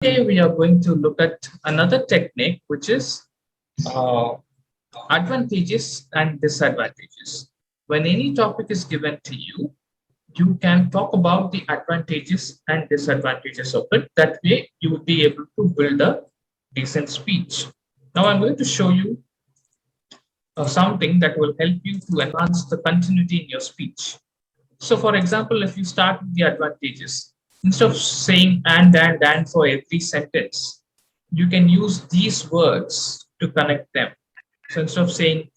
Today we are going to look at another technique, which is uh, advantages and disadvantages. When any topic is given to you, you can talk about the advantages and disadvantages of it. That way, you would be able to build a decent speech. Now, I'm going to show you something that will help you to enhance the continuity in your speech. So, for example, if you start with the advantages, instead of saying and for every sentence, you can use these words to connect them. So instead of saying,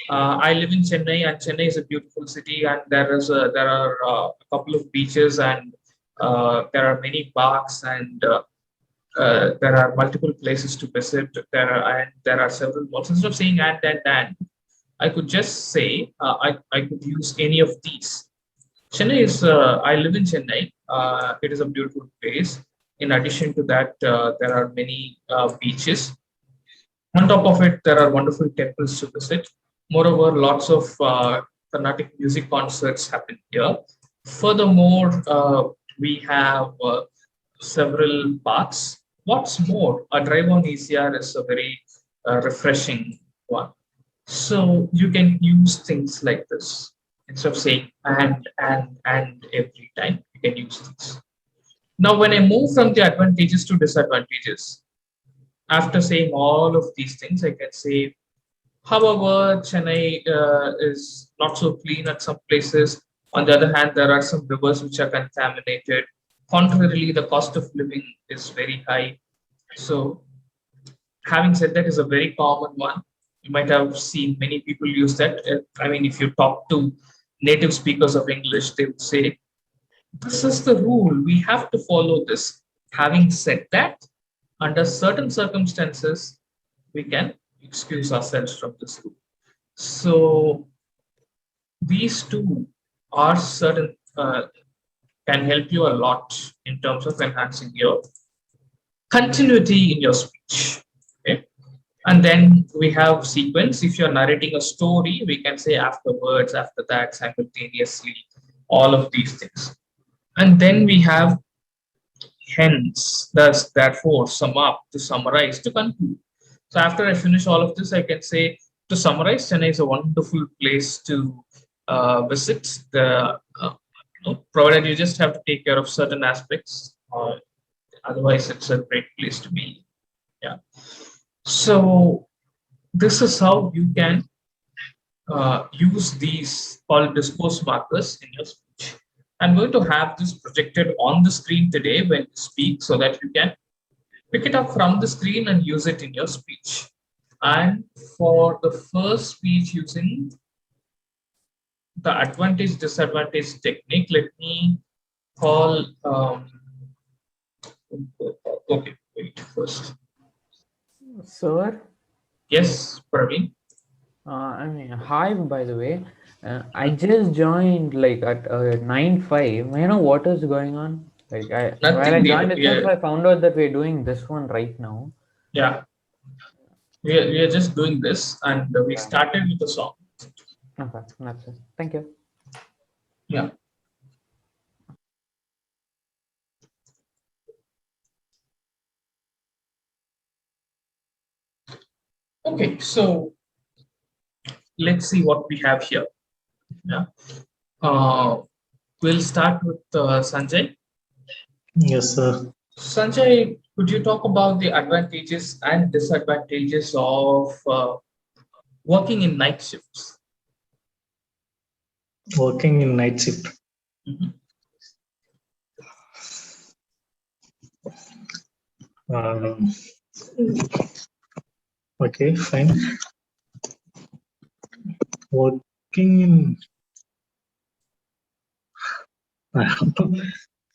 I live in Chennai, and Chennai is a beautiful city, and there are a couple of beaches, and there are many parks, and there are multiple places to visit. There are several malls. Instead of saying and, I could just say I could use any of these. Chennai is, I live in Chennai. It is a beautiful place. In addition to that, there are many beaches. On top of it, there are wonderful temples to visit. Moreover, lots of Carnatic music concerts happen here. Furthermore, we have several parks. What's more, a drive on ECR is a very refreshing one. So you can use things like this. Instead of saying and every time, you can use these. Now, when I move from the advantages to disadvantages, after saying all of these things, I can say, however, Chennai is not so clean at some places. On the other hand, there are some rivers which are contaminated. Contrarily, the cost of living is very high. So, having said that, is a very common one. You might have seen many people use that. I mean, if you talk to native speakers of English, they would say, this is the rule. We have to follow this. Having said that, under certain circumstances, we can excuse ourselves from this rule. So these two are certain can help you a lot in terms of enhancing your continuity in your speech. Okay. And then we have sequence. If you're narrating a story, we can say afterwards, after that, simultaneously, all of these things. And then we have hence, thus, therefore, sum up, to summarize, to conclude. So after I finish all of this, I can say, to summarize, Chennai is a wonderful place to visit. Provided you just have to take care of certain aspects. Otherwise, it's a great place to be. Yeah. So this is how you can use these called discourse markers in your speech. I'm going to have this projected on the screen today when you speak so that you can pick it up from the screen and use it in your speech. And for the first speech using the advantage disadvantage technique, let me call, okay, wait first. Sir? Yes, Praveen. Hi, by the way. I just joined like at 9:05. May I know what is going on? While I Nothing. joined itself, I found out that we're doing this one right now. Yeah, we are just doing this, and we Yeah. started with the song. Okay, that's it. Thank you. Yeah. Okay, so let's see what we have here. Yeah. Uh, we'll start with Sanjay. Yes, sir. Sanjay, could you talk about the advantages and disadvantages of working in night shifts? Working in night shift. Mhm. Um, okay, fine. Working in.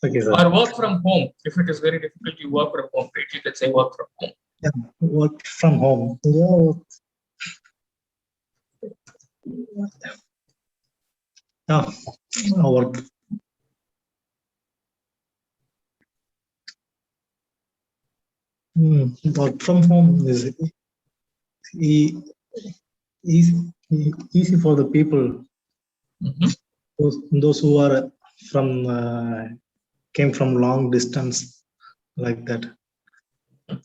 Okay, sir. Or work from home. If it is very difficult, you work from home, right? You can say work from home. Yeah, work from home. Yeah. Yeah, work. Work from home is easy for the people. Mhm. Those who are from came from long distance, like that.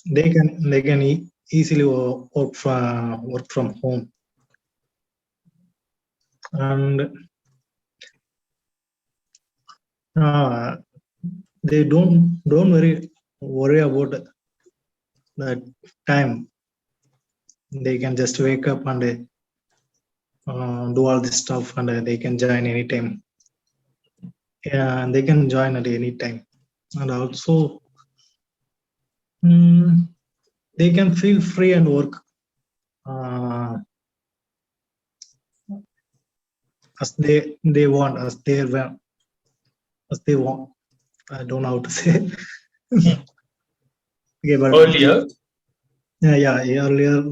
they can easily work from home, and they don't worry about the time. They can just wake up and do all this stuff, and they can join anytime. Yeah, and they can join at any time, and also they can feel free and work as they want, as they want. I don't know how to say. Okay, but Earlier, yeah, earlier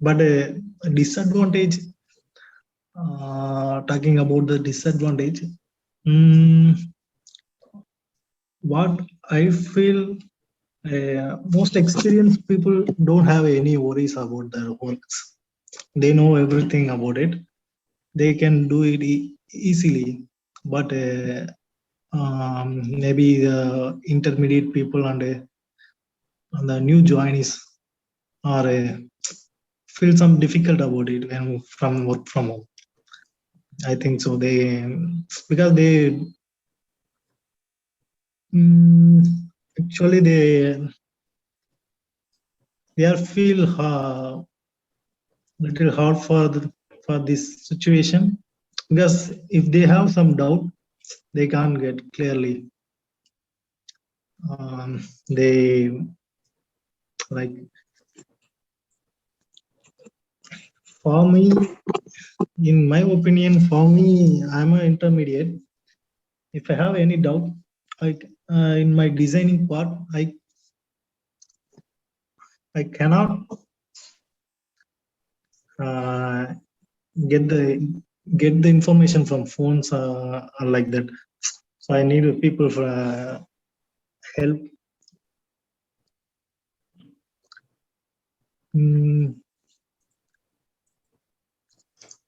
but a disadvantage. Talking about the disadvantage, what I feel, most experienced people don't have any worries about their works. They know everything about it. They can do it easily, but maybe the intermediate people and the new joinees are feel some difficult about it when from work from home. I think so. Because actually they are feel little hard for this situation, because if they have some doubt, they can't get clearly. They like, for me, in my opinion, for me, I'm an intermediate. If I have any doubt, in my designing part, I cannot get the information from phones like that. So I need people for help.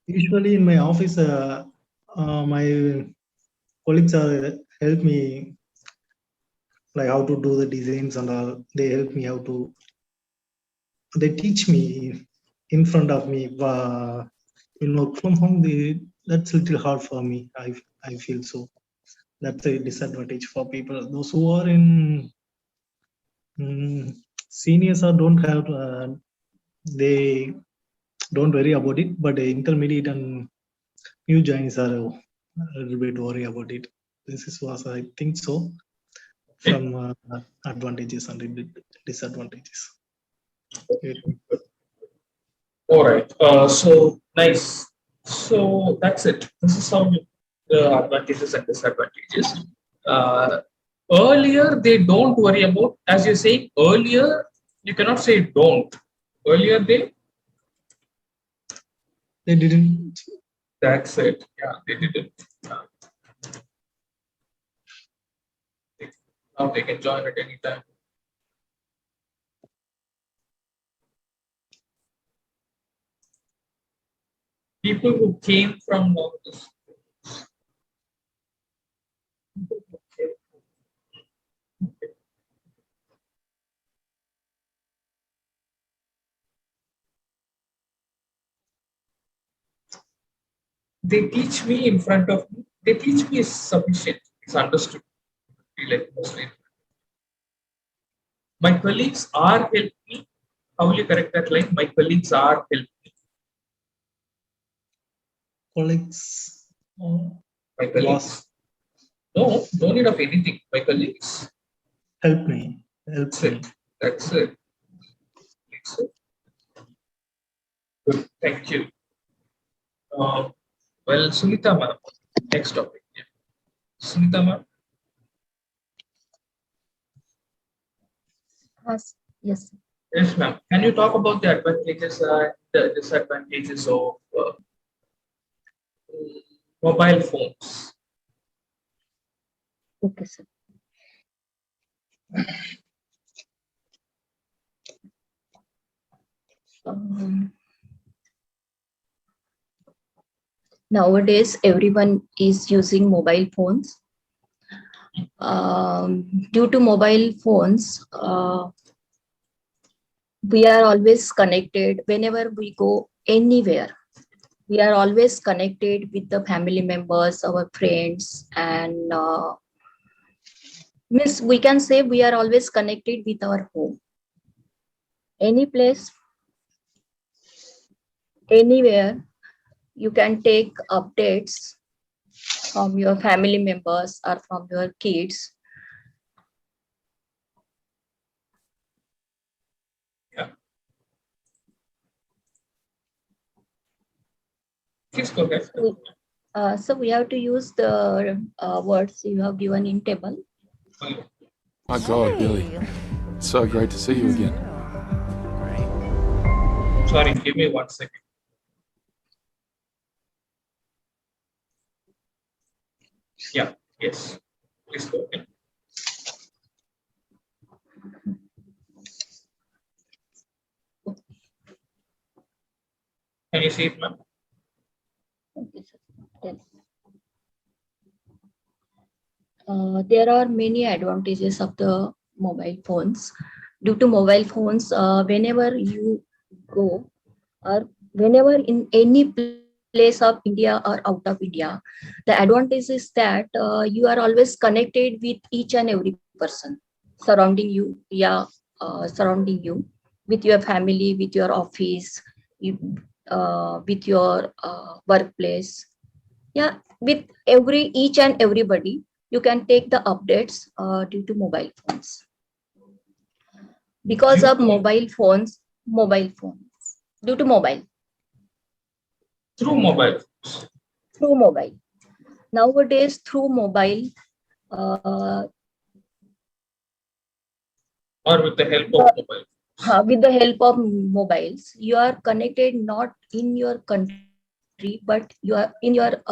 Usually in my office, my colleagues help me like how to do the designs and all. They help me how to. They teach me in front of me. From home, that's a little hard for me. I feel so. That's a disadvantage for people. Those who are in seniors or don't have, they don't worry about it. But the intermediate and new joins are a little bit worry about it. This is what I think so, from advantages and disadvantages. all right. So nice. So that's it. This is how the advantages and disadvantages. Earlier, they don't worry about, as you say, earlier, you cannot say don't. Earlier, They didn't. that's it. Yeah, they didn't. Now they can join at any time. People who came from they teach me in front of me. They teach me is sufficient. It's understood. Like mostly. My colleagues are helping me. How will you correct that line? My colleagues are helping me. Colleagues. My colleagues. No need of anything. My colleagues. Help me. That's it. That's it. Good. Thank you. Well, Sunita ma'am, next topic. Yeah. Sunita ma'am. Yes. Yes, ma'am. Can you talk about the advantages and the disadvantages of mobile phones? Okay, sir. Nowadays, everyone is using mobile phones. due to mobile phones, we are always connected whenever we go anywhere. We are always connected with the family members, our friends, and means we can say we are always connected with our home. Any place, anywhere, you can take updates from your family members or from your kids. Yeah. Please go ahead. So we have to use the words you have given in table. My God, Billy. It's so great to see you again. Sorry, give me 1 second. Yeah, yes. Please go ahead. Can you see it, ma'am? Okay, sir. Yes. There are many advantages of the mobile phones. Due to mobile phones, whenever you go or whenever in any place of India or out of India, the advantage is that you are always connected with each and every person surrounding you. Yeah, surrounding you with your family, with your office, you, with your workplace. Yeah, with each and everybody, you can take the updates due to mobile phones. Because of mobile phones, due to mobile. Through mobile phones. Through mobile. Nowadays, through mobile, uh, Or with the help of mobile. with the help of mobiles, you are connected not in your country, but you are in your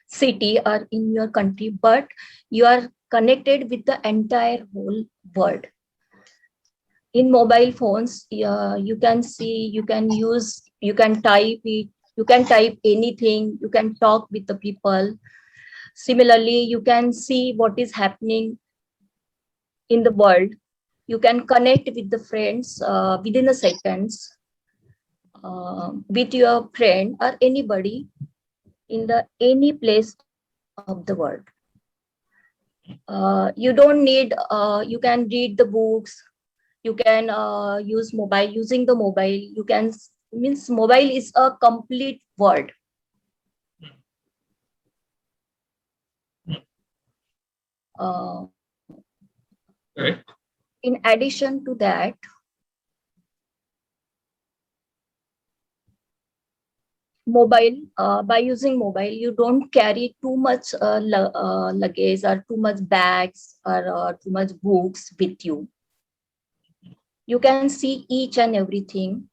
city or in your country, but you are connected with the entire whole world. In mobile phones, you can see, you can use, you can type it, you can type anything, you can talk with the people. Similarly, you can see what is happening in the world. You can connect with the friends within a seconds, with your friend or anybody in the any place of the world. You don't need, you can read the books, you can use mobile, using the mobile, you can, means mobile is a complete world. Uh, Correct. in addition to that, mobile, by using mobile, you don't carry too much luggage or too much bags or too much books with you. You can see each and everything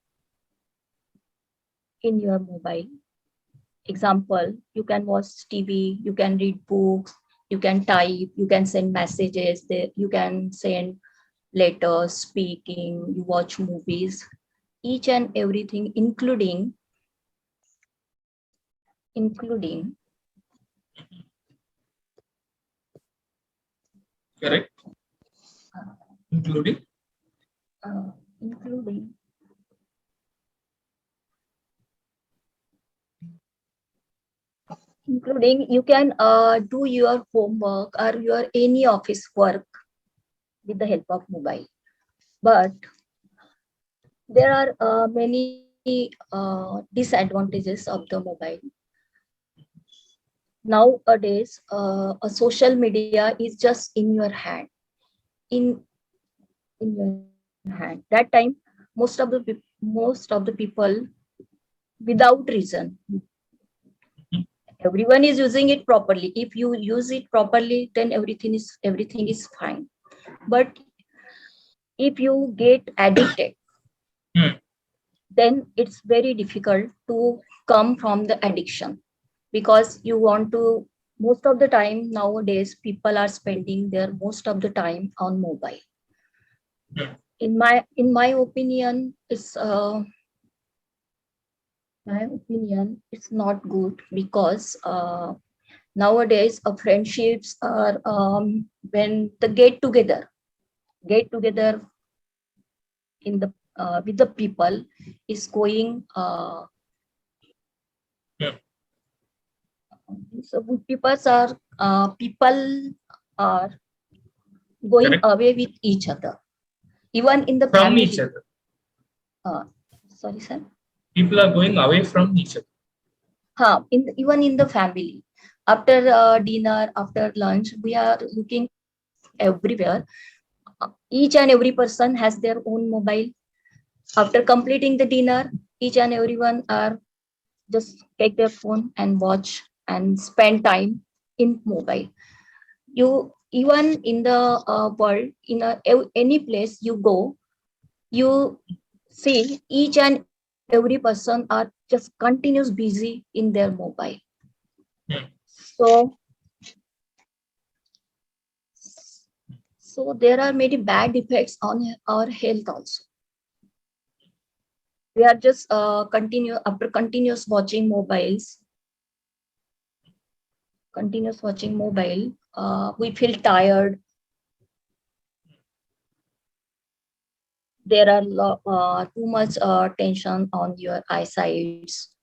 in your mobile. Example, you can watch TV, you can read books, you can type, you can send messages, you can send letters, speaking, you watch movies, each and everything, including Correct. Including including you can do your homework or your any office work with the help of mobile. But there are many disadvantages of the mobile. Nowadays, a social media is just in your hand, in your hand. That time, most of the people, without reason, everyone is using it properly. If you use it properly, then everything is fine. But if you get addicted, then it's very difficult to come from the addiction, because you want to, most of the time nowadays people are spending their most of the time on mobile. In my opinion, it's not good, because nowadays friendships are when the get together in the with the people is going Yeah. so people are going Correct. away with each other, even in the From each family. other. Sorry, sir. People are going away from each other. Even in the family, after dinner, after lunch, we are looking everywhere. Each and every person has their own mobile. After completing the dinner, each and everyone are just take their phone and watch and spend time in mobile. You even in the world, in any place you go, you see each and every person are just continuous busy in their mobile. Hmm. So so there are many bad effects on our health also. We are just after continuous watching mobile, we feel tired. There are too much tension on your eyesights.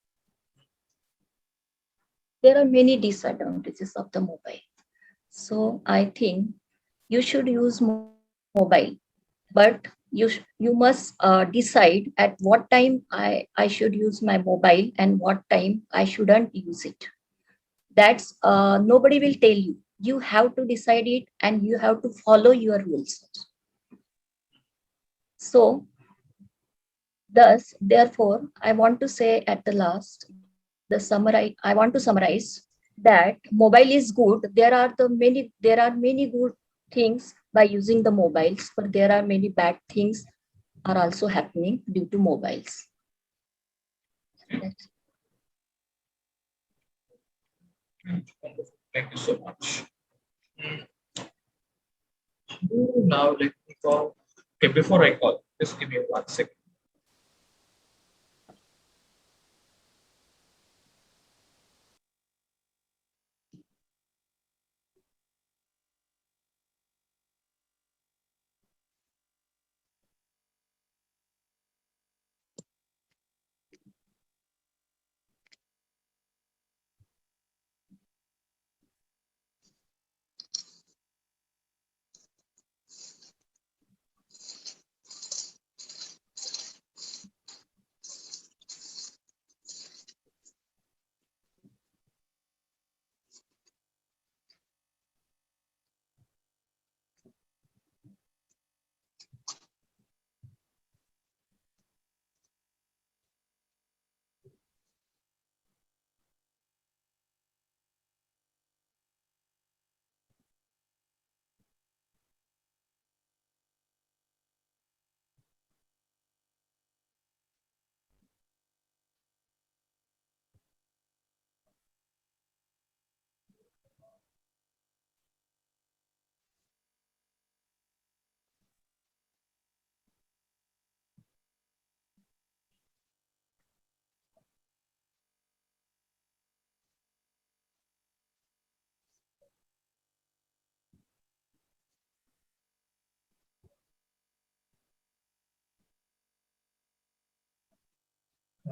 There are many disadvantages of the mobile. So I think you should use mobile, but you must decide at what time I should use my mobile and what time I shouldn't use it. That's nobody will tell you. You have to decide it and you have to follow your rules. So thus, therefore, I want to say at the last, I want to summarize that mobile is good. There are many good things by using the mobiles, but there are many bad things are also happening due to mobiles. That's Wonderful. Thank you so much. Mm. Now let me call. Okay, before I call, just give me 1 second.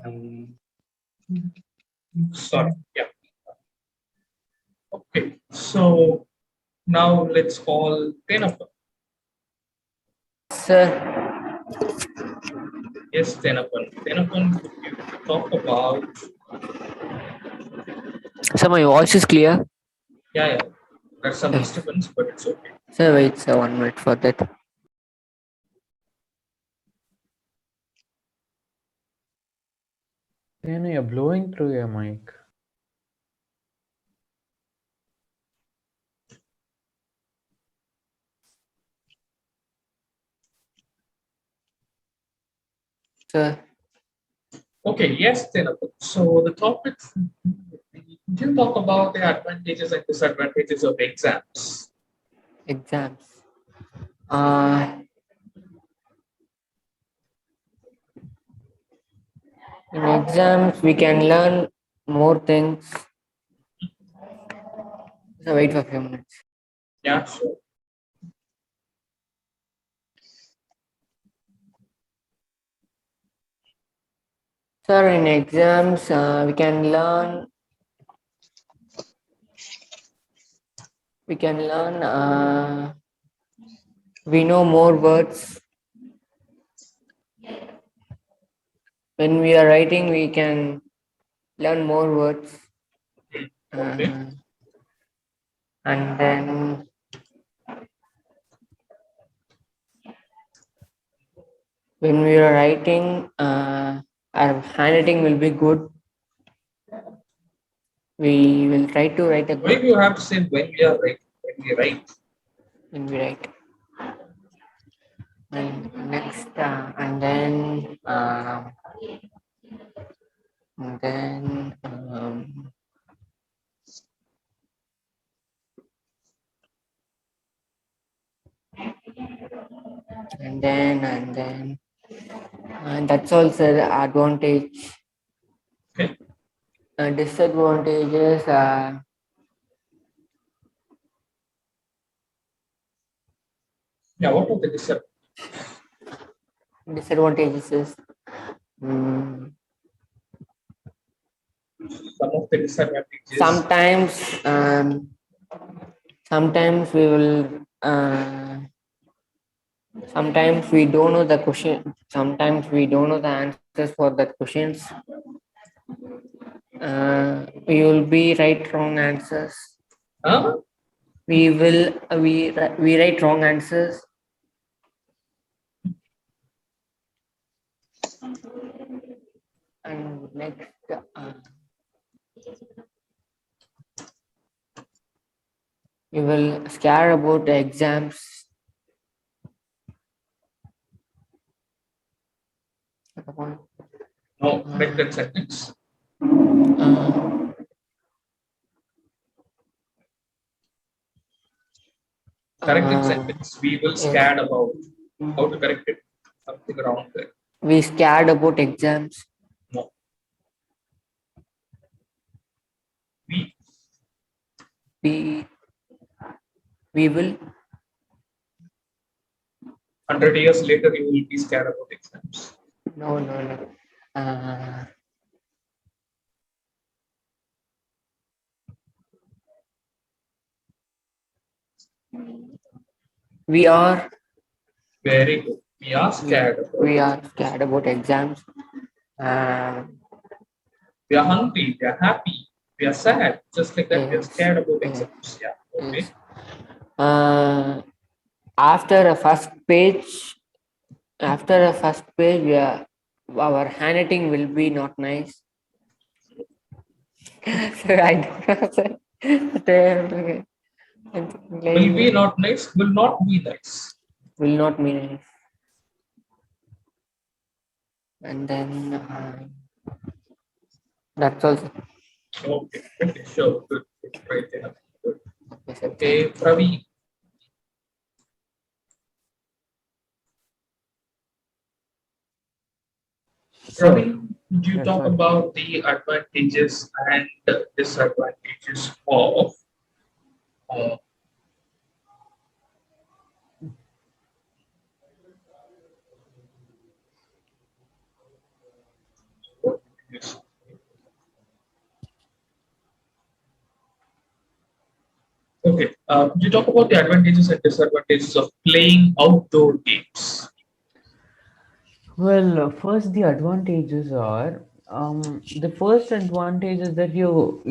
Um, Sorry. Yeah. Okay. So now let's call Tenapan. Sir, Yes, Tenapan. Tenapan, could you talk about? sir, my voice is clear. Yeah. There's some Yes. disturbance, but it's okay. Sir, wait, sir, 1 minute for that. Then you're blowing through your mic. Sir, Okay. Yes, Tenapan. So the topic. Do you talk about the advantages and disadvantages of exams? exams. In exams, we can learn more things. So wait for a few minutes. Yeah, sure. Sir, in exams, we can learn. We know more words. When we are writing, we can learn more words. Okay. And then when we are writing, our handwriting will be good. We will try to write a Why good do you have to say when we are right? When we write. when we write. And next, and then and that's also the advantage. Okay. Disadvantages. Yeah, what are the Disadvantages is some of the disadvantages? Sometimes we will. Sometimes we don't know the question. Sometimes we don't know the answers for that questions. We will be write wrong answers. Huh? We write wrong answers. And next, we will scare about the exams. No, correct that sentence. Correct that sentence. We will scared about how to correct it. Something wrong there. We scared about exams. No. We will. 100 years later, you will be scared about exams. No. We are. Very good. We are scared. We are scared about exams. We are hungry. We are happy. We are sad. Just like that, we are Yes. scared about exams. Yeah. Okay. Yes. After a first page, our handwriting will be not nice. So I don't know. Will be not nice. Will not be nice. Will not be nice. And then that's also. Okay. Okay. Sure. Good. Great. Yeah. Good. Yes, Okay. Pravi. Ravi, could you talk about the advantages and disadvantages of yes. Okay. Could you talk about the advantages and disadvantages of playing outdoor games? Well, first the advantages are the first advantage is that you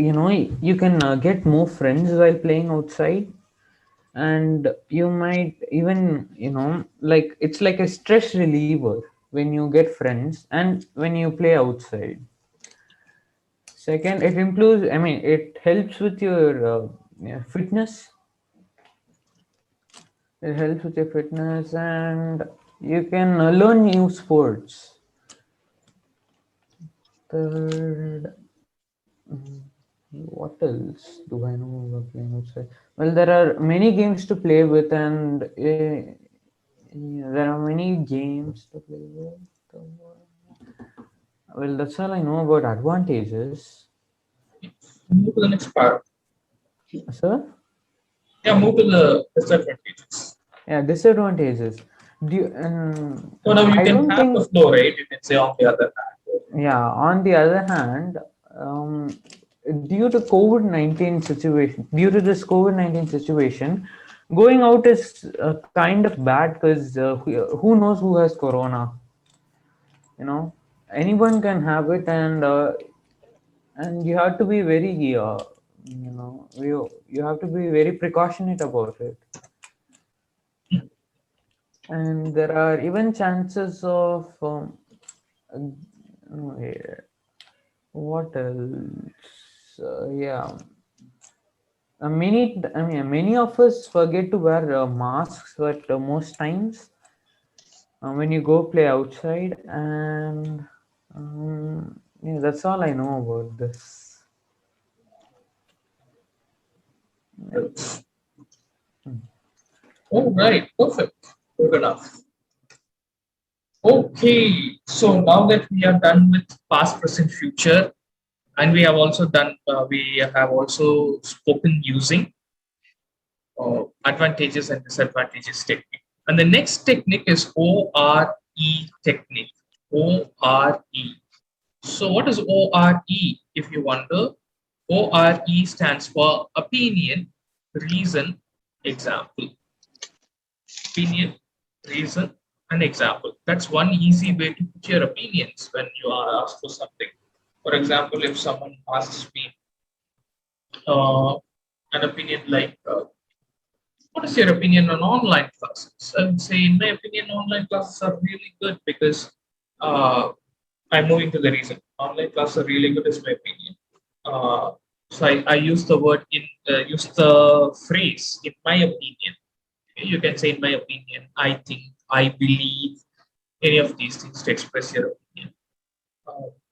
can get more friends while playing outside, and you might even like it's like a stress reliever when you get friends and when you play outside. Second, it improves. I mean, it helps with your fitness. It helps with your fitness, and you can learn new sports. Third, what else do I know about playing outside? Well, there are many games to play with, and there are many games to play with. Well, that's all I know about advantages. Move to the next part. Sir? Yeah, move to the disadvantages. Yeah, disadvantages. So now you I can don't have the think. flow, right? You can say on the other hand. Yeah, on the other hand, um, due to COVID-19 situation, due to this COVID-19 situation, going out is kind of bad because who knows who has corona? You know, anyone can have it, and you have to be very, you have to be very precautionate about it. And there are even chances of yeah, what else? Yeah. Many of us forget to wear masks at most times when you go play outside, and yeah, that's all I know about this. All right, perfect. Good enough. Okay, so now that we are done with past, present, future, and we have also spoken using advantages and disadvantages technique. And the next technique is ORE technique. ORE. So what is ORE? If you wonder, ORE stands for opinion, reason, example. Opinion, reason, and example. That's one easy way to put your opinions when you are asked for something. For example, if someone asks me uh, an opinion like, what is your opinion on online classes? I would say, in my opinion, online classes are really good because I'm moving to the reason. Online classes are really good, is my opinion. So I use the word use the phrase, in my opinion. You can say, in my opinion, I think, I believe, any of these things to express your opinion.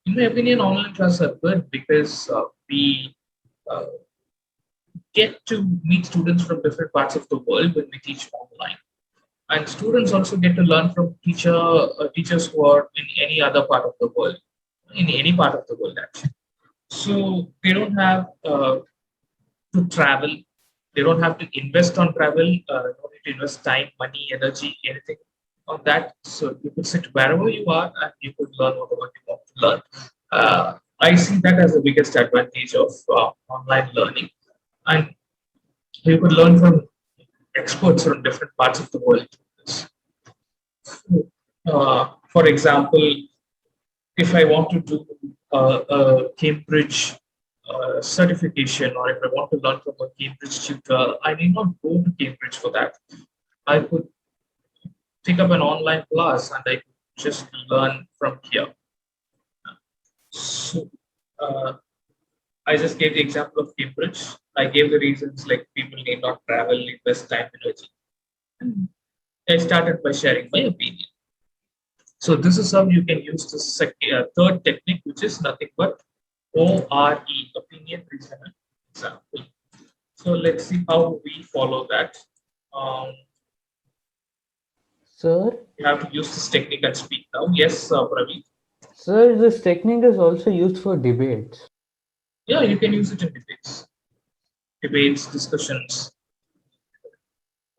In my opinion, online classes are good because we uh, get to meet students from different parts of the world when we teach online. And students also get to learn from teachers who are in any other part of the world, in any part of the world, actually. So they don't have to travel. They don't have to invest on travel. Don't need to invest time, money, energy, anything on that. So you could sit wherever you are and you could learn whatever you want to learn. I see that as the biggest advantage of online learning, and you could learn from experts from different parts of the world. For example, if I want to do a Cambridge certification, or if I want to learn from a Cambridge tutor, I need not go to Cambridge for that. I could pick up an online class and I could just learn from here. So, uh, I just gave the example of Cambridge. I gave the reasons like people need not travel, invest time, energy. I started by sharing my opinion. So this is how you can use the third technique, which is nothing but ORE, opinion, reason, and example. So let's see how we follow that. Um, Sir, you have to use this technique and speak now. Yes, Praveer. sir, this technique is also used for debates. Yeah, you can use it in debates, discussions.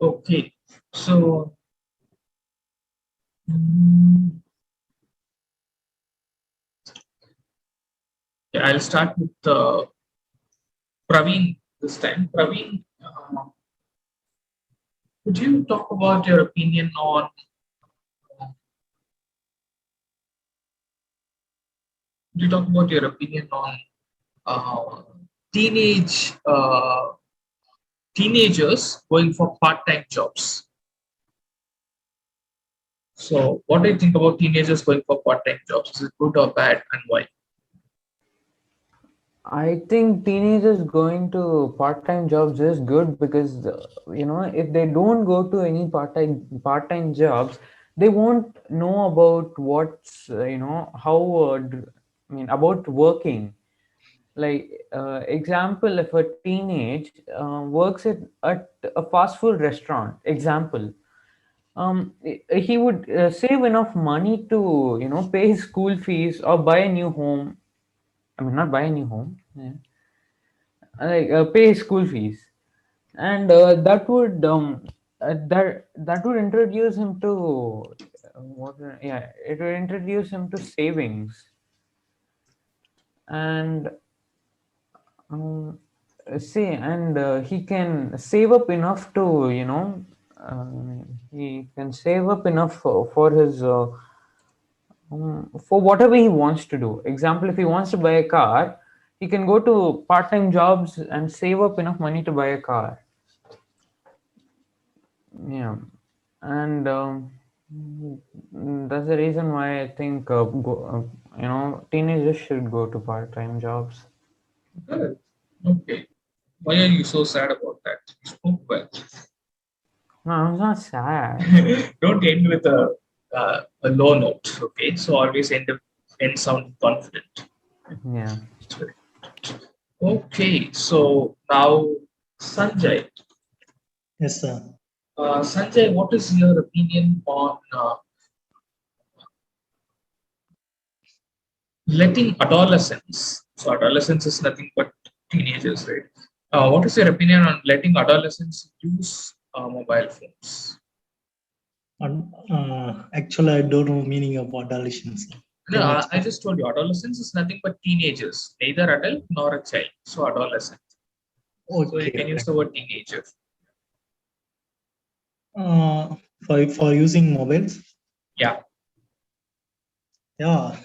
Okay, so yeah, I'll start with Praveen this time. Praveen, could you talk about your opinion on could you talk about your opinion on uh, teenage teenagers going for part-time jobs? So, what do you think about teenagers going for part-time jobs? Is it good or bad, and why? I think teenagers going to part-time jobs is good because if they don't go to any part-time jobs, they won't know about what's how about working. Like example, if a teenage works at a fast food restaurant, example, he would save enough money to pay his school fees or buy a new home. I mean, not buy a new home. Yeah, like pay school fees. and that would introduce him to it would introduce him to savings, and um, he can save up enough to he can save up enough for his for whatever he wants to do. Example, if he wants to buy a car, he can go to part-time jobs and save up enough money to buy a car. Yeah, and that's the reason why I think teenagers should go to part-time jobs. Good. Okay. Why are you so sad about that? You spoke well. No, I'm not sad. Don't end with a low note. Okay. So always end sound confident. Yeah. Okay. So now Sanjay. Yes, sir. Sanjay, what is your opinion on letting adolescents? So adolescence is nothing but teenagers, right? What is your opinion on letting adolescents use mobile phones? Actually, I don't know meaning of adolescence. No, Can you I explain? just told you adolescence is nothing but teenagers, neither adult nor a child. So adolescent. So you can use the word teenager. For using mobiles? Yeah. Yeah,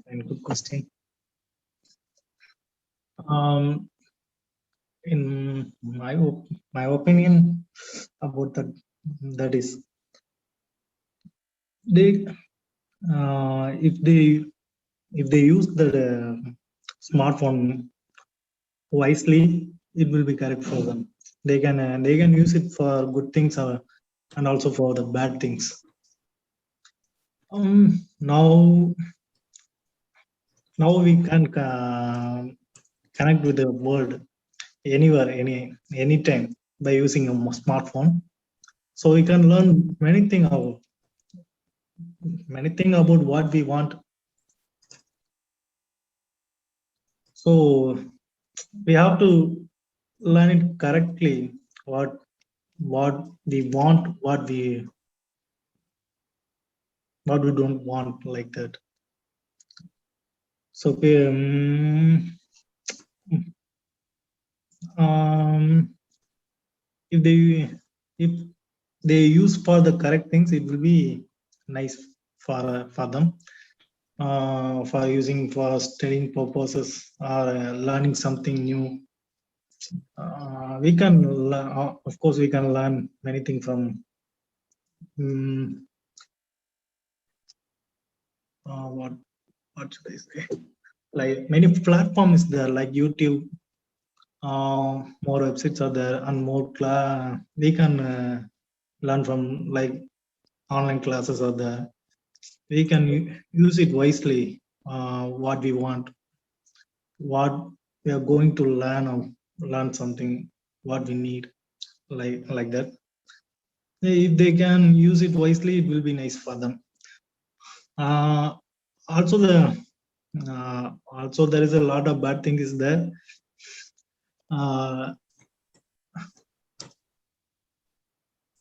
and good question. In my opinion about that is they if they use the smartphone wisely, it will be correct for them. They can use it for good things and also for the bad things. Now we can connect with the world anywhere, anytime by using a smartphone. So we can learn many things about what we want. So we have to learn it correctly. What we want, what we don't want, like that. So if they use for the correct things, it will be nice for them. For using for studying purposes or learning something new, we can of course we can learn many things from what should I say, like many platforms there, like YouTube. More websites are there, and more we can learn from, like online classes are there. We can use it wisely. What we want, what we are going to learn, or learn something what we need, like that. If they can use it wisely, it will be nice for them. Also there is a lot of bad things there.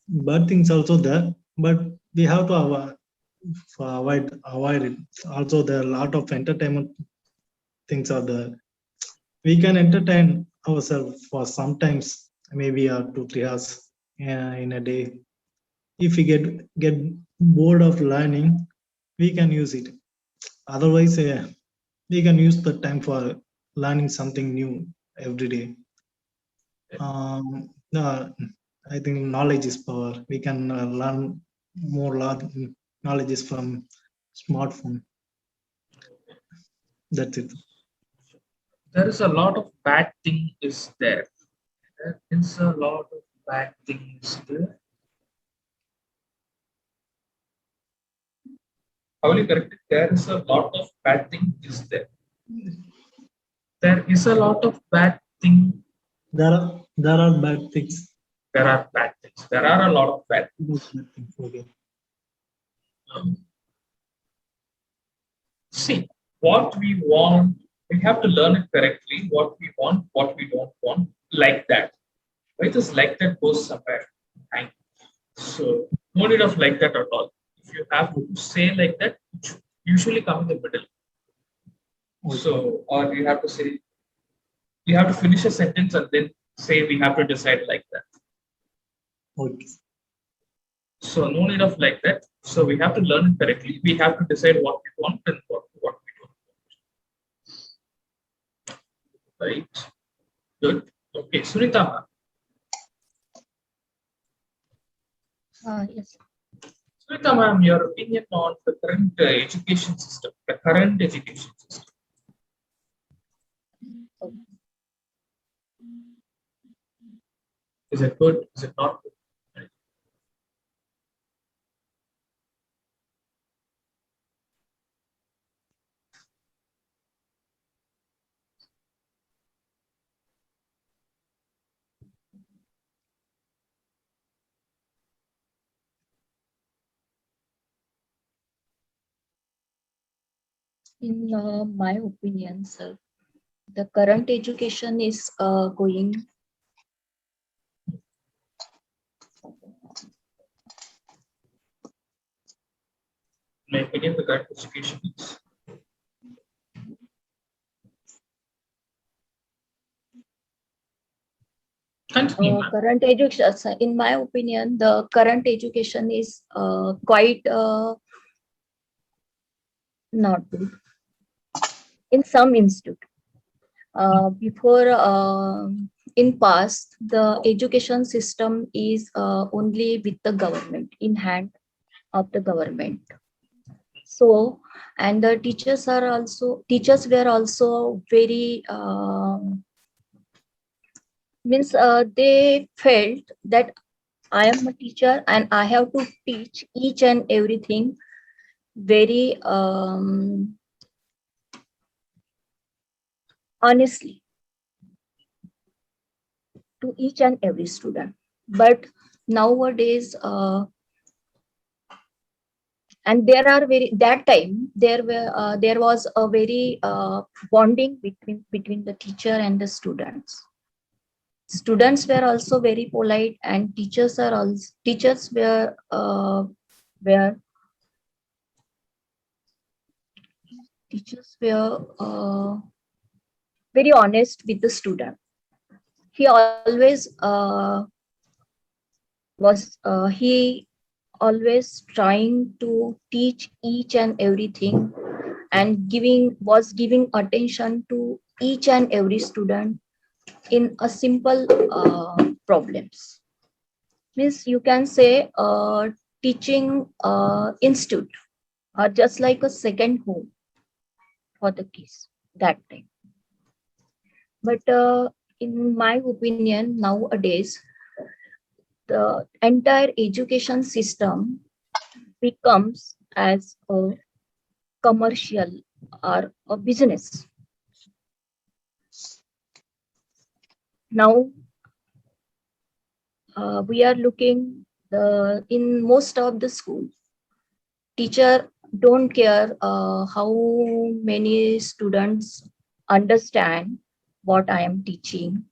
Bad things also there, but we have to avoid it. Also, there are a lot of entertainment things are there. We can entertain ourselves for sometimes, maybe 2-3 hours in a day. If we get bored of learning, we can use it. Otherwise, we can use the time for learning something new every day. I think knowledge is power. We can learn more knowledge from smartphone. That's it. There is a lot of bad thing is there. There is a lot of bad things there. How will you correct it? There is a lot of bad thing is there. There is a lot of bad thing. There are bad things. There are bad things. There are a lot of bad things. Okay. See, what we want, we have to learn it correctly. What we want, what we don't want, like that. Why this like that goes somewhere? Thank you. So no need of like that at all. If you have to say like that, it should usually come in the middle. So, or you have to say, you have to finish a sentence and then say we have to decide like that. Okay. So no need of like that. So we have to learn it correctly. We have to decide what we want and what we don't want. Right. Good. Okay, Sunita ma'am. Yes. Sunita ma'am, your opinion on the current education system, the current education system. Is it good? Is it not good? In my opinion, sir, the current education is going. My opinion, the current education is. Continue, ma'am. Current education, in my opinion, the current education is quite not good in some institute. Before, in past, the education system is only with the government, in hand of the government. So, and the teachers were also very means they felt that I am a teacher and I have to teach each and everything very honestly to each and every student. But nowadays, and there are very that time there was a very bonding between the teacher and the students. Students were also very polite, and teachers were teachers were very honest with the student. He always he always trying to teach each and everything, and giving attention to each and every student in a simple problems. Means you can say teaching institute are just like a second home for the kids that time. But in my opinion, nowadays the entire education system becomes as a commercial or a business. Now we are looking in most of the schools, teacher don't care how many students understand what I am teaching.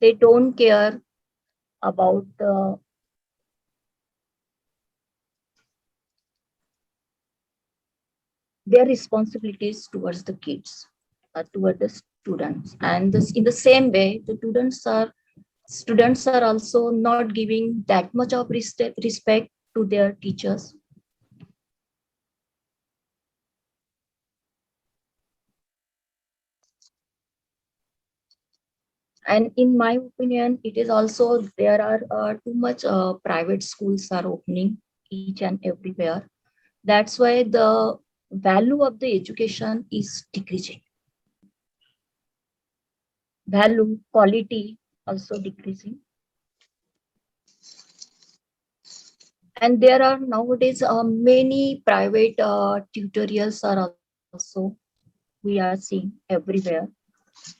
They don't care about their responsibilities towards the kids, toward the students. And this, in the same way, the students are also not giving that much of respect to their teachers. And in my opinion, it is also there are too much private schools are opening each and everywhere. That's why the value of the education is decreasing. Value, quality also decreasing. And there are nowadays many private tutorials are also we are seeing everywhere.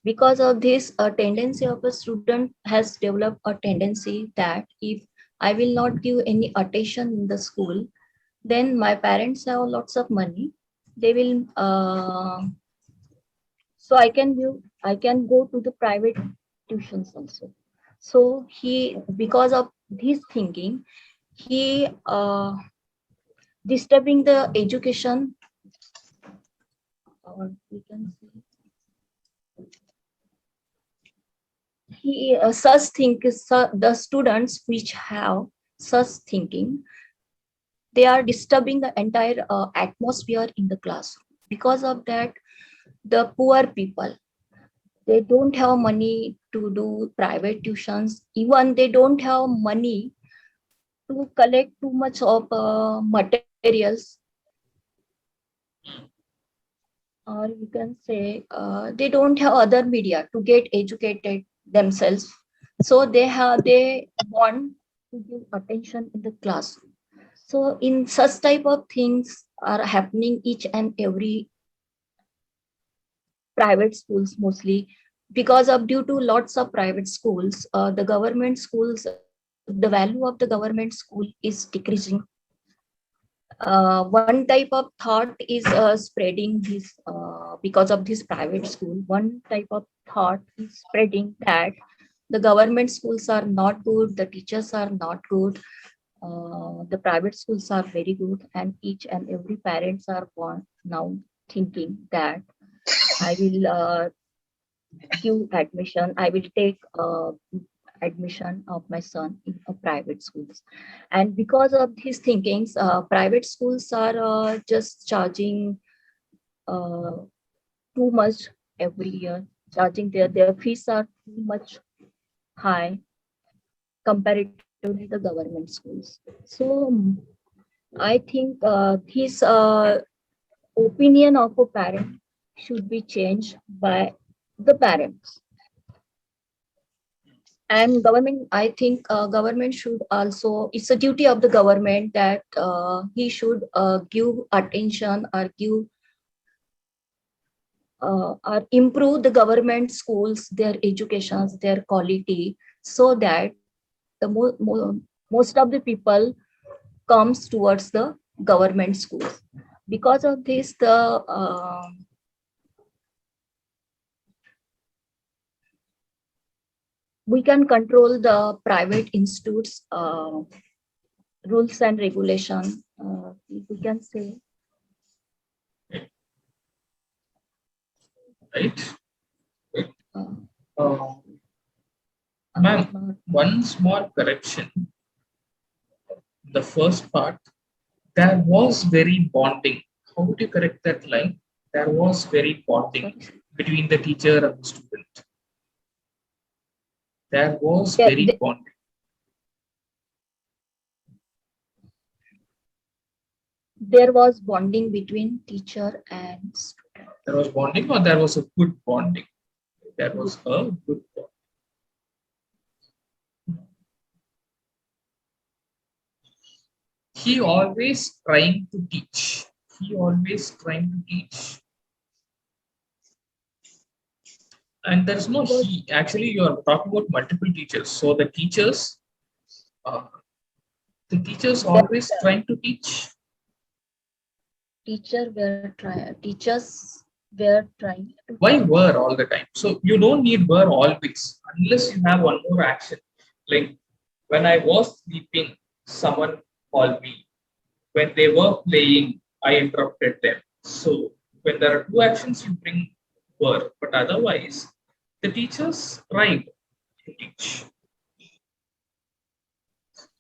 Because of this, a tendency of a student has developed a tendency that if I will not give any attention in the school, then my parents have lots of money. They will so I can go to the private tuitions also. So he, because of his thinking, he disturbing the education, or we can say he such think the students which have such thinking, they are disturbing the entire atmosphere in the classroom. Because of that, the poor people, they don't have money to do private tuitions. Even they don't have money to collect too much of materials, or you can say they don't have other media to get educated themselves. So they want to give attention in the classroom. So in such type of things are happening each and every private schools mostly, because of due to lots of private schools, the government schools, the value of the government school is decreasing. One type of thought is spreading this, because of this private school, one type of thought is spreading that the government schools are not good, the teachers are not good, the private schools are very good, and each and every parents are now thinking that I will give admission, I will take admission of my son in a private schools. And because of these thinkings, private schools are just charging uh, too much every year, charging their fees are too much high comparatively the government schools. So I think this opinion of a parent should be changed by the parents. And government, I think government should also, it's a duty of the government that he should give attention, or give or improve the government schools, their educations, their quality, so that the most of the people comes towards the government schools. Because of this, the we can control the private institutes rules and regulation. We can say Right? uh, Uh, Ma'am, one small correction. The first part, there was very bonding. How would you correct that line? There was very bonding between the teacher and the student. There was there, very bonding. there was bonding between teacher and student. There was bonding, or there was a good bonding? There was a good bonding. He always trying to teach. He always trying to teach. And there's no he. Actually, you are talking about multiple teachers. So the teachers always trying to teach. Teachers were trying to Why were all the time? So you don't need were always, unless you have one more action. Like when I was sleeping, someone called me. When they were playing, I interrupted them. So when there are two actions, you bring were, but otherwise, the teachers tried to teach.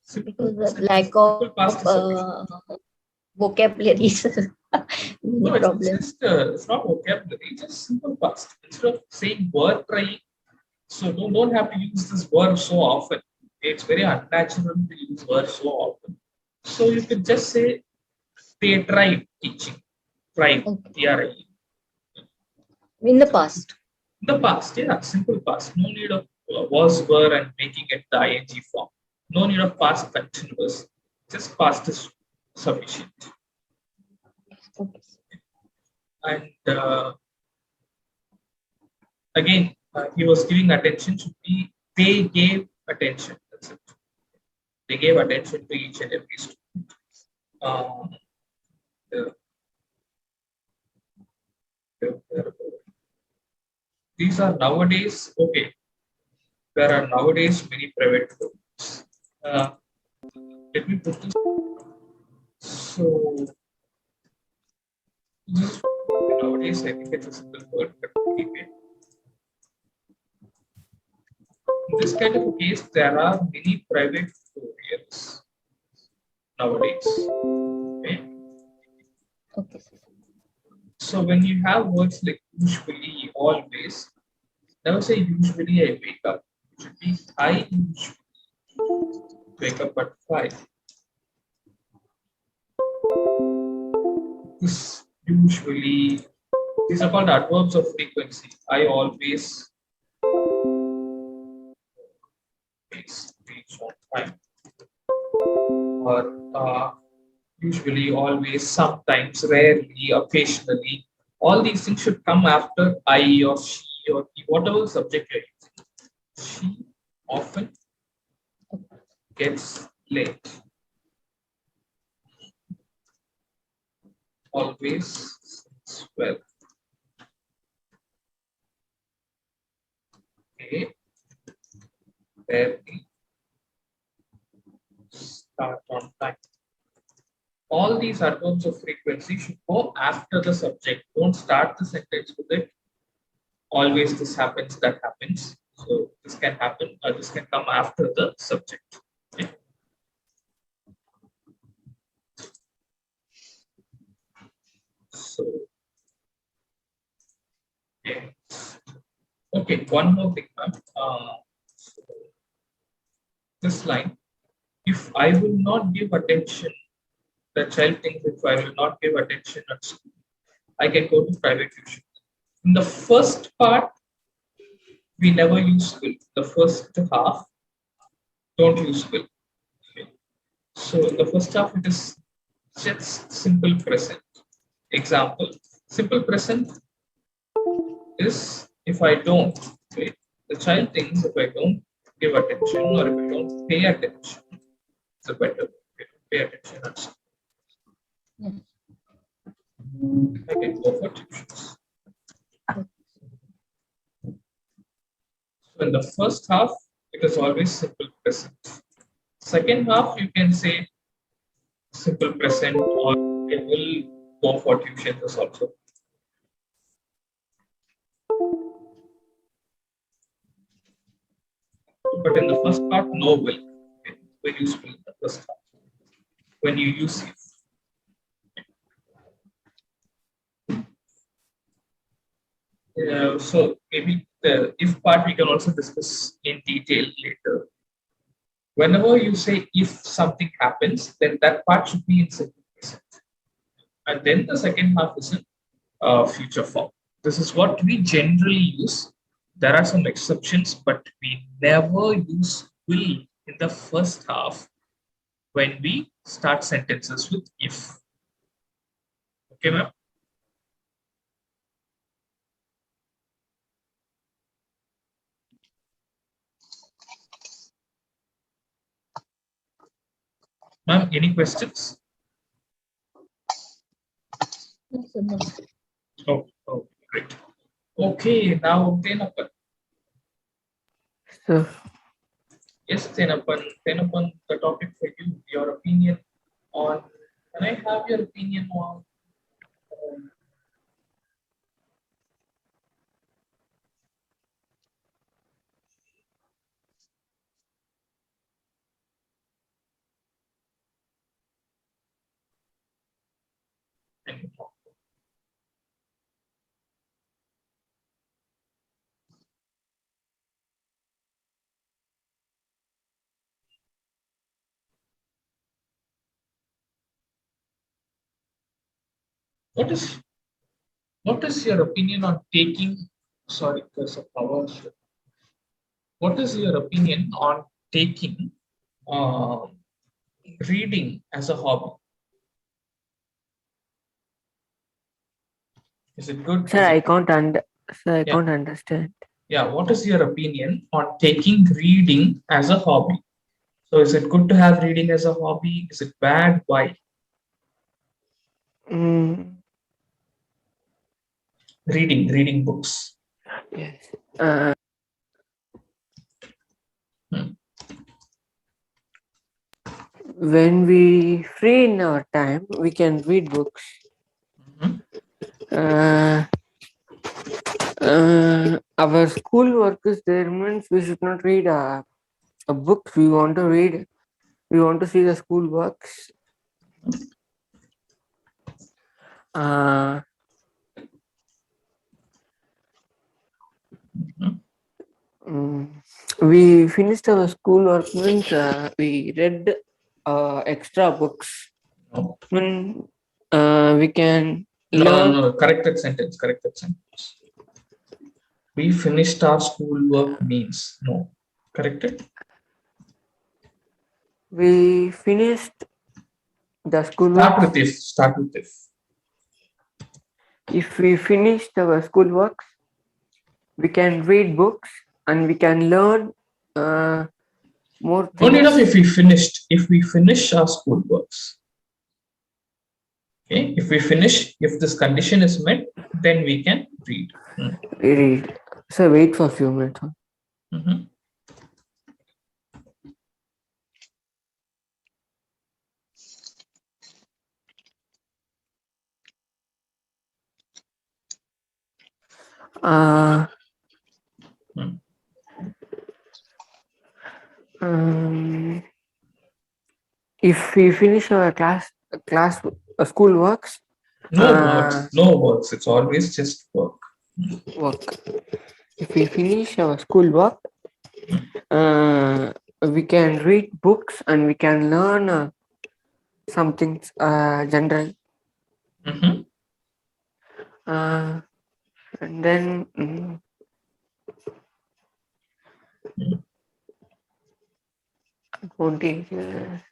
Simple, because of simple, lack simple of past is sufficient. vocabularies. No, Many it's problems. just it's not vocabulary, it's just simple past. Instead of saying were trying, so don't have to use this word so often. It's very unnatural to use word so often. So you could just say they tried teaching. Tried. Okay. T-R-I-E. In the past. The past, yeah, simple past. No need of was, were, and making it the ing form. No need of past continuous. Just past is sufficient. Okay. And again, he was giving attention to be. They gave attention. That's it. They gave attention to each and every student. Uh, the- these are nowadays okay. there are nowadays many private schools. Let me put this. So nowadays, I think it's a simple word, but anyway. In this kind of a case, there are many private tutorials nowadays. Okay. Okay, sir. So when you have words like usually, always, never say usually I wake up. It should be I usually wake up at 5. This usually, these are called adverbs of frequency. I always reach on time. Or usually, always, sometimes, rarely, occasionally. All these things should come after I or she or he, whatever subject you're using. She often gets late. Always sings well. Okay. Rarely start on time. All these adverbs of frequency should go after the subject. Don't start the sentence with it. Always this happens, that happens. So this can happen, or this can come after the subject. Okay. So, yeah. Okay, one more thing, ma'am. So this line, if I will not give attention, the child thinks if I will not give attention at school, I can go to private tuition. In the first part, we never use will. The first half, don't use will. Okay. So in the first half, it is just simple present. Example, simple present is if I don't, okay, the child thinks if I don't give attention or if I don't pay attention, it's a better way to pay attention at school. I can go for tuitions. So in the first half, it is always simple present. Second half, you can say simple present or I will go for tuitions also. But in the first part, no will. Okay. Very useful in the first half. When you use it. So maybe the if part we can also discuss in detail later. Whenever you say if something happens, then that part should be in simple present. And then the second half is in future form. This is what we generally use. There are some exceptions, but we never use will in the first half when we start sentences with if. Okay, ma'am? Ma'am, any questions? No, sir, no. Oh, great. Okay, now Tenapan. So, Yes, Tenapan, the topic for you, your opinion on, can I have your opinion on what is your opinion on taking, sorry, there's a power shift. What is your opinion on taking uh, reading as a hobby? Is it good? sir, Is I it, can't sir, I yeah. can't understand. Yeah, what is your opinion on taking reading as a hobby? So is it good to have reading as a hobby? Is it bad? Why? Mm, Reading books. yes. Uh, when we free in our time, we can read books. Mhm. Our school work is there means we should not read a book. We want to read. We want to see the school works. Uh, Mhm. we finished our school work means we read extra books. No, When we can no, learn. no. Corrected sentence. Corrected sentence. We finished our schoolwork means no. Corrected. We finished the school Start works. with if. Start with if. If we finished our school works, we can read books and we can learn more No need of things. if we finished. If we finish our schoolworks. Okay. If we finish, if this condition is met, then we can read. We read. So wait for a few minutes. Mhm. Uh, Hmm. if we finish our school works, No words. No words. It's always just work. work. If we finish our school work, we can read books and we can learn something general. Mhm. And then advantages,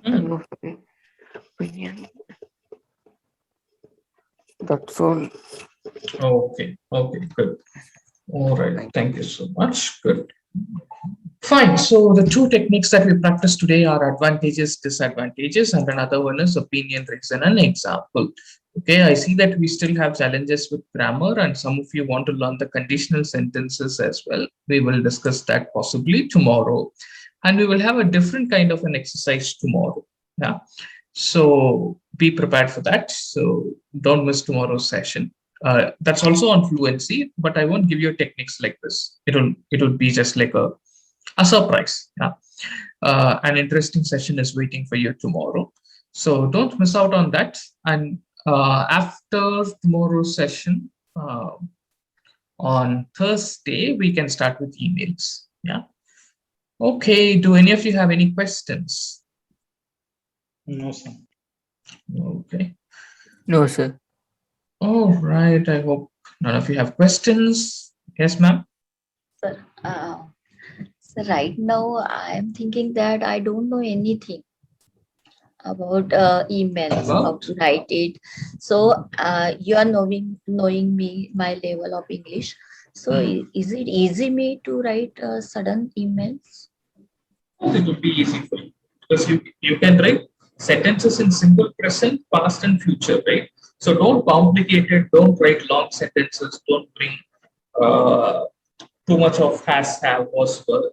Hmm. opinion. That's all. Okay. Okay. Good. All right. Thank you so much. Good. Fine. So the two techniques that we practice today are advantages, disadvantages, and another one is opinion, reason, and example. Okay, I see that we still have challenges with grammar, and some of you want to learn the conditional sentences as well. We will discuss that possibly tomorrow, and we will have a different kind of an exercise tomorrow. Yeah. So be prepared for that. So don't miss tomorrow's session. That's also on fluency, but I won't give you techniques like this. It'll be just like a surprise. Yeah. An interesting session is waiting for you tomorrow. So don't miss out on that. And after tomorrow's session, on Thursday, we can start with emails. Yeah. Okay. Do any of you have any questions? No, sir. Okay. No, sir. All right. I hope none of you have questions. Yes, ma'am. Sir, so right now I am thinking that I don't know anything about emails, how About? to write it. So you are knowing me my level of English. So is it easy me to write sudden emails? It would be easy for you because you can write sentences in simple present, past, and future, right? So don't complicate it. Don't write long sentences. Don't bring uh, too much of has, have, was, were.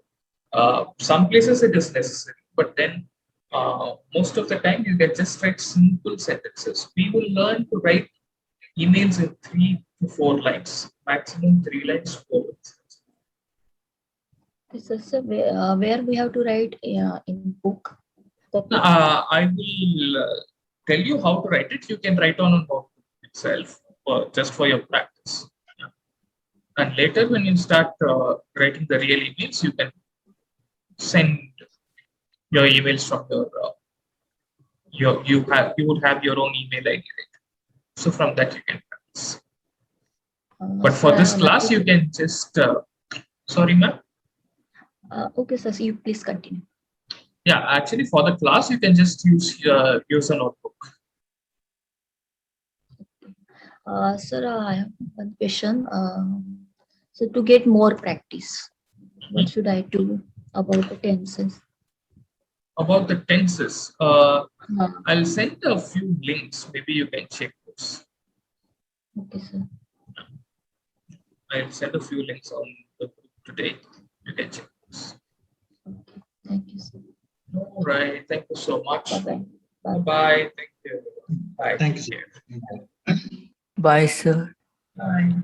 Some places it is necessary, but then most of the time you can just write simple sentences. We will learn to write emails in 3 to 4 lines, maximum 3 lines, 4 lines. This is where we have to write in book. I will tell you how to write it. You can write on a notebook itself, just for your practice. Yeah. And later, when you start writing the real emails, you can send your emails from you would have your own email ID. Right? So from that you can practice. But Sir, for I this have class, you can just sorry, ma'am. okay, sir. So you please continue. Yeah, actually, for the class, you can just use a notebook. Sir, I have one question. So to get more practice, what should I do about the tenses? About the tenses, Uh, I'll send a few links. Maybe you can check those. okay, sir. I'll send a few links on the group today. You can check those. Okay. Thank you, sir. All right. Thank you so much. Bye-bye. Bye. Bye. Thank you. Bye. Thank you, Take sir. care. Bye, sir. Bye.